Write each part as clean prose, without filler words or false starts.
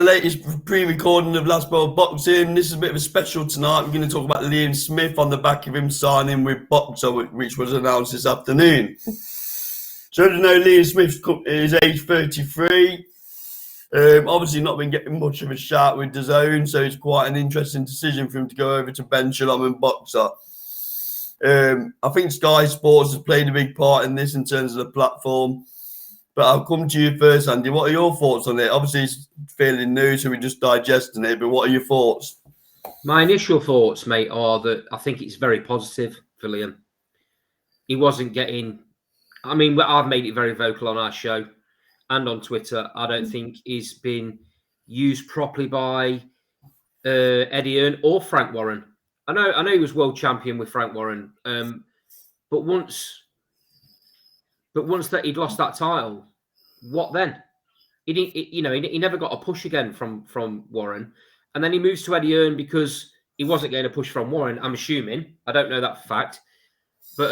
latest pre-recording of Last World Boxing. This is a bit of a special tonight. We're going to talk about Liam Smith on the back of him signing with Boxer, which was announced this afternoon. So as you know, Liam Smith is age 33. Obviously not been getting much of a shout with DAZN, so it's quite an interesting decision for him to go over to Ben Shalom and Boxer. I think Sky Sports has played a big part in this in terms of the platform. But I'll come to you first, Andy. What are your thoughts on it? Obviously, it's fairly new, so we're just digesting it. But what are your thoughts? My initial thoughts, mate, are that I think it's very positive for Liam. He wasn't getting... I mean, I've made it very vocal on our show and on Twitter. I don't think he's been used properly by Eddie Hearn or Frank Warren. I know he was world champion with Frank Warren, but once that he'd lost that title, what then? He never got a push again from Warren, and then he moves to Eddie Hearn because he wasn't getting a push from Warren. I'm assuming. I don't know that for fact, but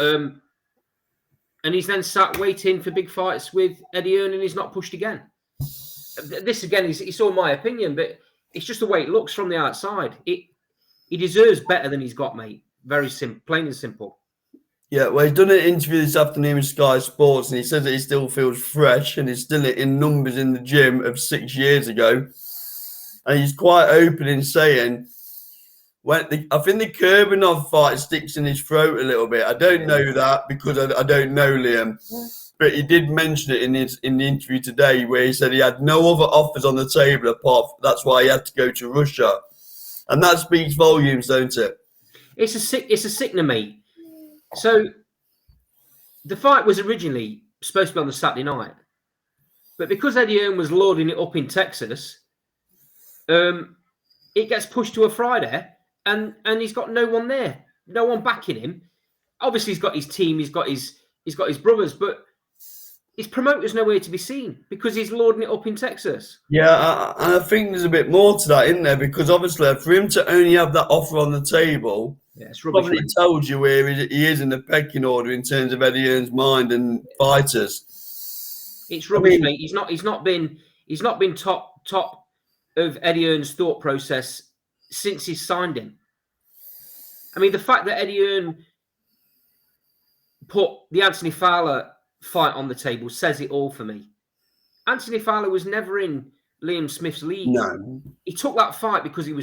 and he's then sat waiting for big fights with Eddie Hearn, and he's not pushed again. This again it's all my opinion, but it's just the way it looks from the outside. He deserves better than he's got, mate. Very simple, plain and simple. Yeah, well, he's done an interview this afternoon with Sky Sports, and he says that he still feels fresh and he's still in numbers in the gym of 6 years ago. And he's quite open in saying, I think the Kurbanov fight sticks in his throat a little bit. I don't know that because I don't know Liam. But he did mention it in the interview today where he said he had no other offers on the table apart. That's why he had to go to Russia. And that speaks volumes, don't it? It's a sickener, mate. So the fight was originally supposed to be on the Saturday night, but because Eddie Hearn was loading it up in Texas, it gets pushed to a Friday, and he's got no one there, no one backing him. Obviously, he's got his team, he's got his brothers, but his promoter's nowhere to be seen because he's loading it up in Texas. Yeah, and I think there's a bit more to that, isn't there? Because obviously, for him to only have that offer on the table, it's rubbish, probably tells you where he is in the pecking order in terms of Eddie Hearn's mind and fighters. It's rubbish, mate. He's not been top of Eddie Hearn's thought process since he signed him. I mean, the fact that Eddie Hearn put the Anthony Fowler fight on the table says it all for me. Anthony Fowler was never in Liam Smith's league. No, he took that fight because he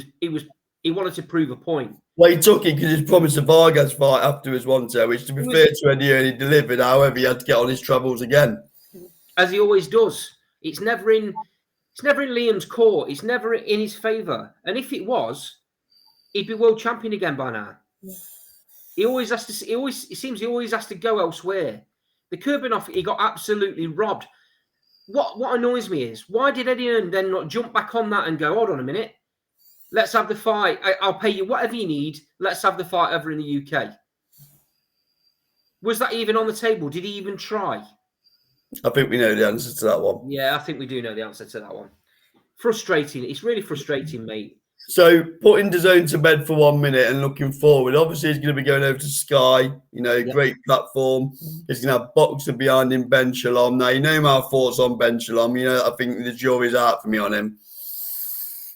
wanted to prove a point. Well, he took it because he promised a Vargas fight afterwards one day, which, to be fair to Eddie Hearn, he delivered. However, he had to get on his troubles again, as he always does. It's never in Liam's court. It's never in his favour. And if it was, he'd be world champion again by now. He always has to. It seems he always has to go elsewhere. The Kurbanov, he got absolutely robbed. What annoys me is, why did Eddie Hearn then not jump back on that and go, hold on a minute, let's have the fight. I'll pay you whatever you need. Let's have the fight over in the UK. Was that even on the table? Did he even try? I think we know the answer to that one. Yeah, I think we do know the answer to that one. Frustrating. It's really frustrating, mate. So putting DAZN to bed for 1 minute and looking forward, obviously he's going to be going over to Sky, great platform. He's going to have Boxer behind him, Ben Shalom. Now, you know my thoughts on Ben Shalom. I think the jury's out for me on him.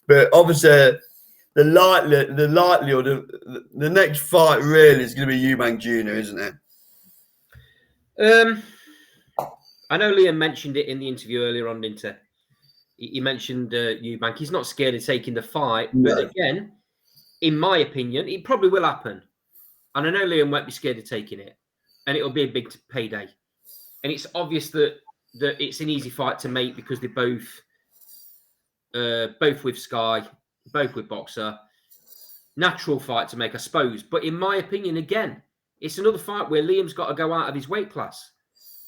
But obviously, the likelihood, the next fight really is going to be Eubank Jr., isn't it? I know Liam mentioned it in the interview earlier on, didn't he? He mentioned Eubank. He's not scared of taking the fight. No. But again, in my opinion, it probably will happen. And I know Liam won't be scared of taking it. And it'll be a big payday. And it's obvious that it's an easy fight to make because they're both with Sky, both with Boxer. Natural fight to make, I suppose. But in my opinion, again, it's another fight where Liam's got to go out of his weight class.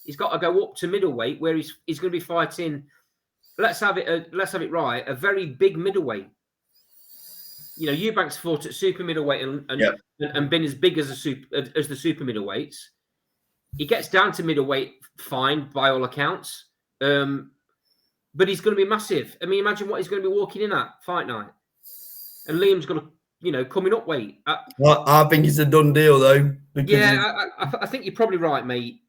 He's got to go up to middleweight where he's going to be fighting... Let's have it right. A very big middleweight. Eubank's fought at super middleweight and been as big as the super middleweights. He gets down to middleweight fine by all accounts, but he's going to be massive. I mean, imagine what he's going to be walking in at fight night, and Liam's going to coming up weight. I think it's a done deal though. I think you're probably right, mate.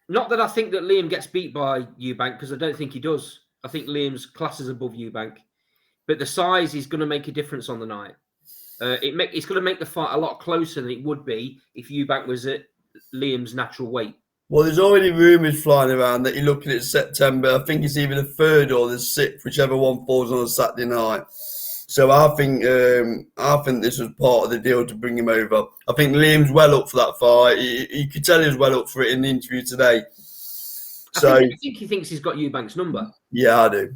Not that I think that Liam gets beat by Eubank, because I don't think he does. I think Liam's class is above Eubank, but the size is going to make a difference on the night. It's going to make the fight a lot closer than it would be if Eubank was at Liam's natural weight. Well, there's already rumours flying around that you're looking at September. I think it's either the 3rd or the 6th, whichever one falls on a Saturday night. So I think this was part of the deal to bring him over. I think Liam's well up for that fight. You could tell he was well up for it in the interview today. I think he thinks he's got Eubank's number. Yeah, I do.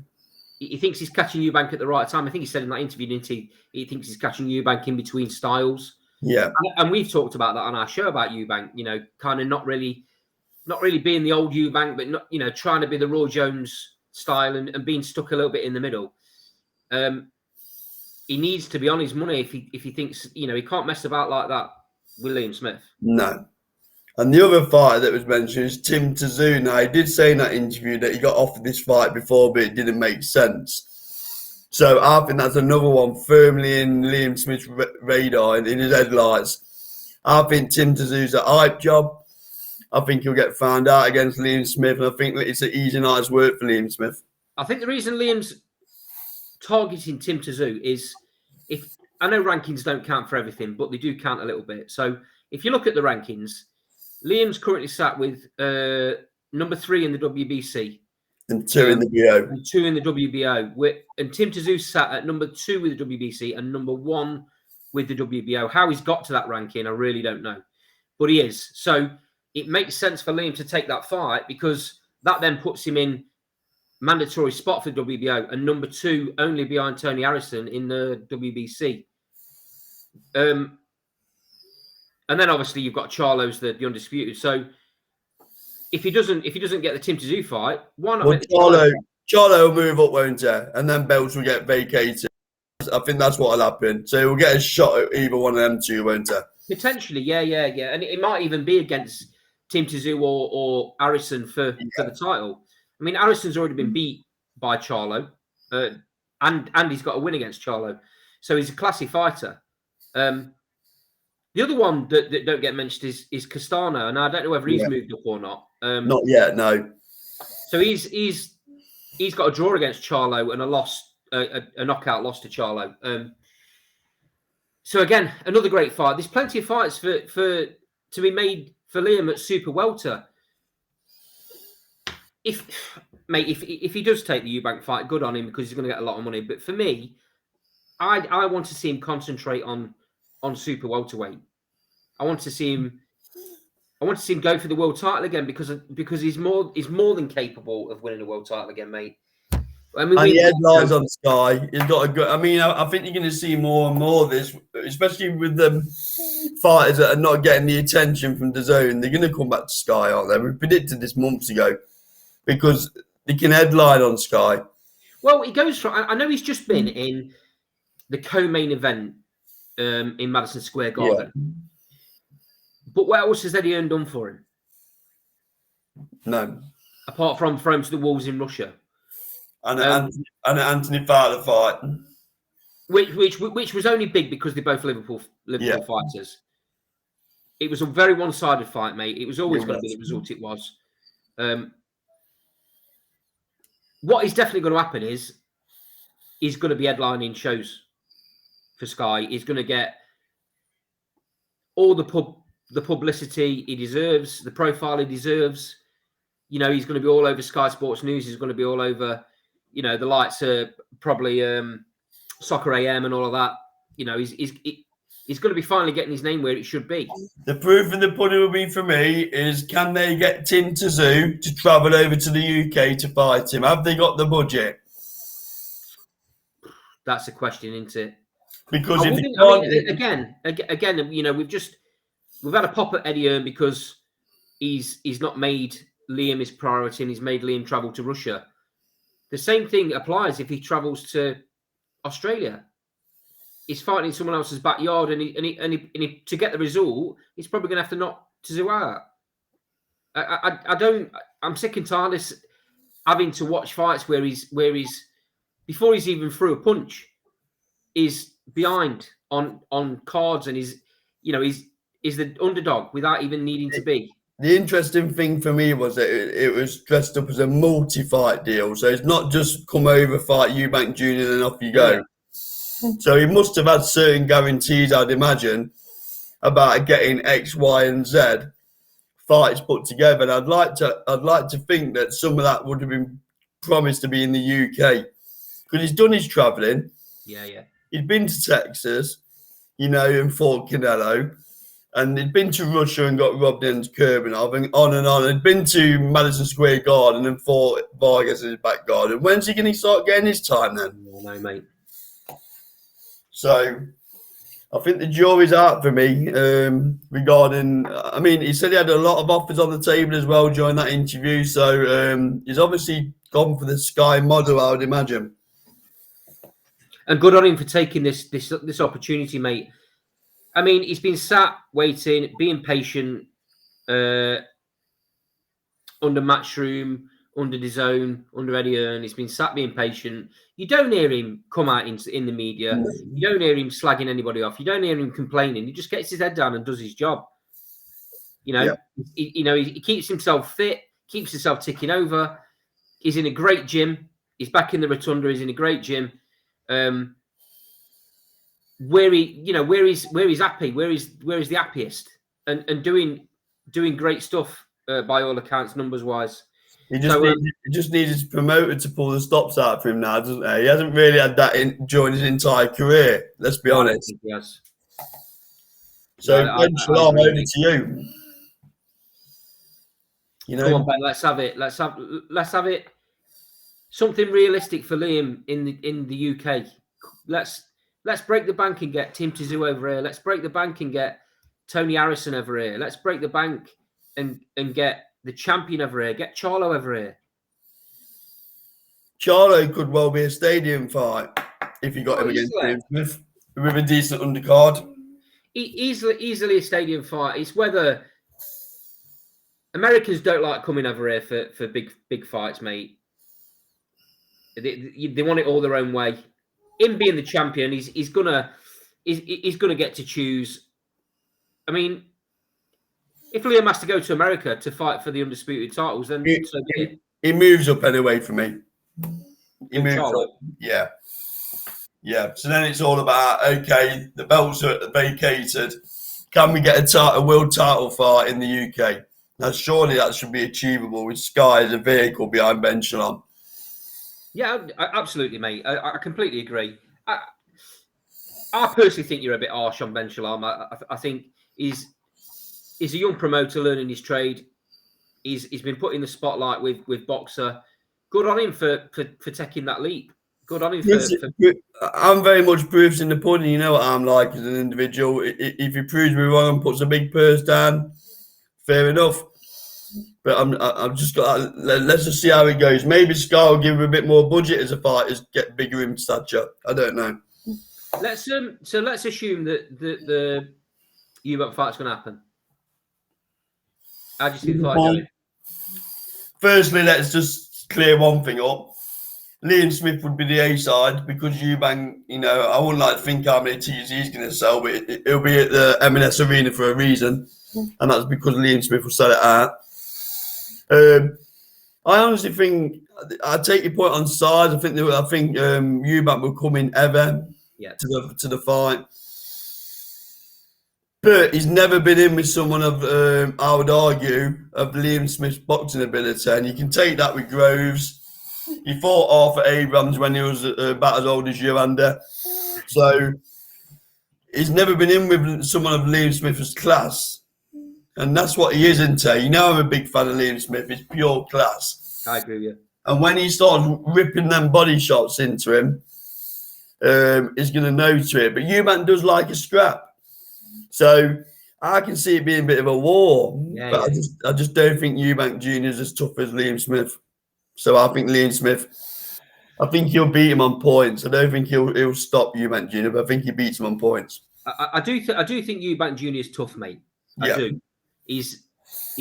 He thinks he's catching Eubank at the right time. I think he said in that interview, didn't he? He thinks he's catching Eubank in between styles. Yeah. And we've talked about that on our show about Eubank, kind of not really being the old Eubank, but not, trying to be the Roy Jones style and being stuck a little bit in the middle. He needs to be on his money if he thinks, he can't mess about like that with Liam Smith. No. And the other fighter that was mentioned is Tim Tszyu. Now, he did say in that interview that he got offered this fight before, but it didn't make sense. So I think that's another one firmly in Liam Smith's radar, in his headlights. I think Tim Tszyu's a hype job. I think he'll get found out against Liam Smith, and I think that it's an easy night's work for Liam Smith. I think the reason Liam's targeting Tim Tszyu is, if I know rankings don't count for everything, but they do count a little bit. So if you look at the rankings, Liam's currently sat with number 3 in the WBC. And 2 in the BO. And 2 in the WBO. And Tim Tszyu sat at number 2 with the WBC and number 1 with the WBO. How he's got to that ranking, I really don't know. But he is. So it makes sense for Liam to take that fight, because that then puts him in mandatory spot for WBO and number 2 only behind Tony Harrison in the WBC. And then obviously you've got Charlo's the undisputed. So if he doesn't get the Tim Tszyu fight, why not? Well, Charlo will move up, won't he? And then belts will get vacated. I think that's what will happen. So he'll get a shot at either one of them two, won't he? Potentially, yeah. And it might even be against Tim Tszyu or Harrison for the title. I mean, Harrison's already been beat by Charlo, and he's got a win against Charlo. So he's a classy fighter. The other one that don't get mentioned is Castano, and I don't know whether he's moved up or not. Not yet, no. So he's got a draw against Charlo and a knockout loss to Charlo. So again, another great fight. There's plenty of fights to be made for Liam at super welter. If he does take the Eubank fight, good on him, because he's going to get a lot of money. But for me, I want to see him concentrate on super welterweight. I want to see him go for the world title again, because he's more than capable of winning a world title again, mate. I mean, and he headlines on Sky. He's got a good. I mean, I think you're going to see more and more of this, especially with the fighters that are not getting the attention from DAZN. They're going to come back to Sky, aren't they? We predicted this months ago, because they can headline on Sky. Well, he goes from. I know he's just been in the co-main event in Madison Square Garden. Yeah. But what else has Eddie Hearn done for him? No. Apart from throw him to the wolves in Russia. And Anthony Fowler fight. Which was only big because they're both Liverpool fighters. It was a very one-sided fight, mate. It was always going to be the result it was. What is definitely going to happen is he's going to be headlining shows for Sky. He's going to get all the publicity he deserves, the profile he deserves. You know, he's going to be all over Sky Sports News. He's going to be all over, you know, the lights are probably Soccer AM and all of that. You know, he's going to be finally getting his name where it should be. The proof in the pudding will be for me is, can they get Tim Tszyu to travel over to the UK to fight him? Have they got the budget? That's a question, isn't it? Because again, you know, we've had a pop at Eddie Hearn because he's not made Liam his priority and he's made Liam travel to Russia. The same thing applies if he travels to Australia. He's fighting in someone else's backyard, and he to get the result, he's probably going to have to knock Tszyu out. I'm sick and tired of having to watch fights where he's before he's even threw a punch, is behind on cards, and he's the underdog without even needing to be. The interesting thing for me was that it was dressed up as a multi-fight deal. So it's not just come over, fight Eubank Jr. and off you Yeah, go. So he must have had certain guarantees, I'd imagine, about getting X, Y, and Z fights put together. And I'd like to think that some of that would have been promised to be in the UK because he's done his travelling. yeah. He'd been to Texas, and Fort Canelo. And he'd been to Russia and got robbed into Kurbanov and on and on. He'd been to Madison Square Garden and fought Vargas in his back garden. When's he going to start getting his time then? No, mate. So I think the jury's out for me regarding. I mean, he said he had a lot of offers on the table as well during that interview. So he's obviously gone for the Sky model, I would imagine. And good on him for taking this opportunity, mate. I mean, he's been sat waiting, being patient, under Matchroom, under DAZN, under Eddie Hearn. He's been sat being patient. You don't hear him come out in the media. No. You don't hear him slagging anybody off. You don't hear him complaining. He just gets his head down and does his job. He keeps himself fit, keeps himself ticking over. He's in a great gym. He's back in the Rotunda. He's in a great gym. Where he's happy, where he's the happiest, and doing great stuff by all accounts, numbers wise. He just needs his promoter to pull the stops out for him now, doesn't he? He hasn't really had that during his entire career. Let's be honest. Yes. So, Ben Shalom, over to you. Come on, Ben. Let's have it. Let's have it. Something realistic for Liam in the UK. Let's break the bank and get Tim Tszyu over here. Let's break the bank and get Tony Harrison over here. Let's break the bank and get the champion over here. Get Charlo over here. Charlo could well be a stadium fight if you got him against Liam Smith with a decent undercard. Easily a stadium fight. It's whether Americans don't like coming over here for big fights, mate. They want it all their own way. Him being the champion, he's gonna get to choose. I mean, if Liam has to go to America to fight for the undisputed titles, then so be it. He moves up anyway for me. He moves up. Yeah. So then it's all about, okay, the belts are vacated. Can we get a world title fight in the UK? Now, surely that should be achievable with Sky as a vehicle behind Ben Shalom. Yeah, absolutely, mate. I completely agree. I personally think you're a bit harsh on Ben Shalom. I think he's a young promoter learning his trade. He's been put in the spotlight with Boxer. Good on him for taking that leap. Good on him for... I'm very much proofs in the pudding. You know what I'm like as an individual. If he proves me wrong and puts a big purse down, fair enough. But I'm just got. Let's just see how it goes. Maybe Sky will give him a bit more budget as a fighters get bigger in stature. I don't know. Let's assume that the Eubank fight's going to happen. How do you see the fight going? Firstly, let's just clear one thing up. Liam Smith would be the A side because Eubank. I wouldn't like to think how many TZs he's going to sell, but it'll be at the M&S Arena for a reason, and that's because Liam Smith will sell it out. I honestly think I take your point on size. I think Eubank will come in ever to the fight, but he's never been in with someone of I would argue of Liam Smith's boxing ability, and you can take that with Groves. He fought Arthur Abrams when he was about as old as you, Andy. So he's never been in with someone of Liam Smith's class. And that's what he is, isn't he? I'm a big fan of Liam Smith. He's pure class. I agree with you. And when he starts ripping them body shots into him, he's going to know to it. But Eubank does like a scrap. So I can see it being a bit of a war. But I just don't think Eubank Jr. is as tough as Liam Smith. So I think Liam Smith, I think he'll beat him on points. I don't think he'll stop Eubank Jr., but I think he beats him on points. I do think Eubank Jr. is tough, mate. I do. He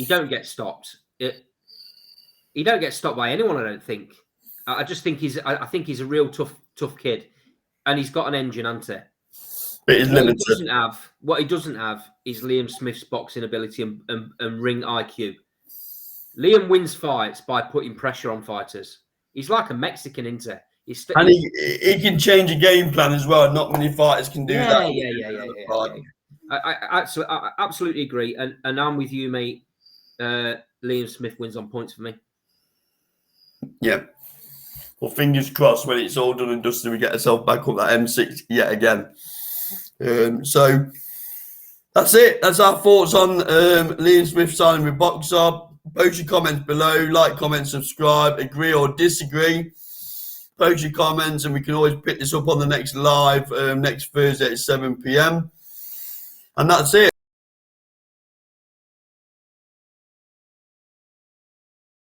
don't get stopped. He don't get stopped by anyone. I don't think. I just think I think he's a real tough kid, and he's got an engine, hasn't he? But he's What he limited. doesn't have is Liam Smith's boxing ability and ring IQ. Liam wins fights by putting pressure on fighters. He's like a Mexican, isn't he? And he can change a game plan as well. Not many fighters can do that. Yeah. I absolutely agree, and I'm with you, mate. Liam Smith wins on points for me. Yeah. Well, fingers crossed when it's all done and dusted, we get ourselves back up that M6 yet again. So that's it. That's our thoughts on Liam Smith signing with Boxer. Post your comments below. Like, comment, subscribe. Agree or disagree. Post your comments, and we can always pick this up on the next live next Thursday at 7 p.m. And that's it.